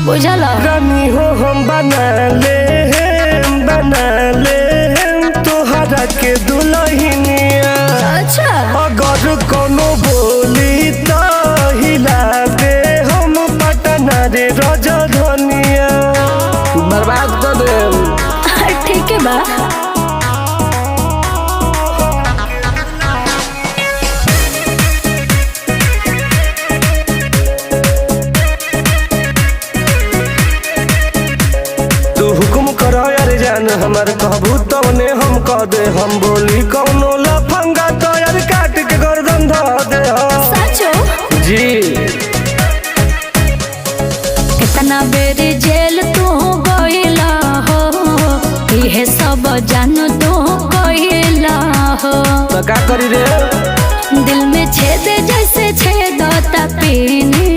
बुझल रानी हो हम बना ले तोहरा के दुल्हनिया। अच्छा अगर कोनो बोली तो हिला दे हम पटना रे राजधानिया। बर्बाद कर दे। ठीक है बा। जान हमार कहबू तवने हम कह दे। हम बोली कौनो लफंगा तो यार काट के गर्दन ध दे। सचो जी कितना बेर जेल तू गइला हो, इहे सब जान तू कइला हो। तो का करी रे? दिल में छेद जैसे छेदता पीनी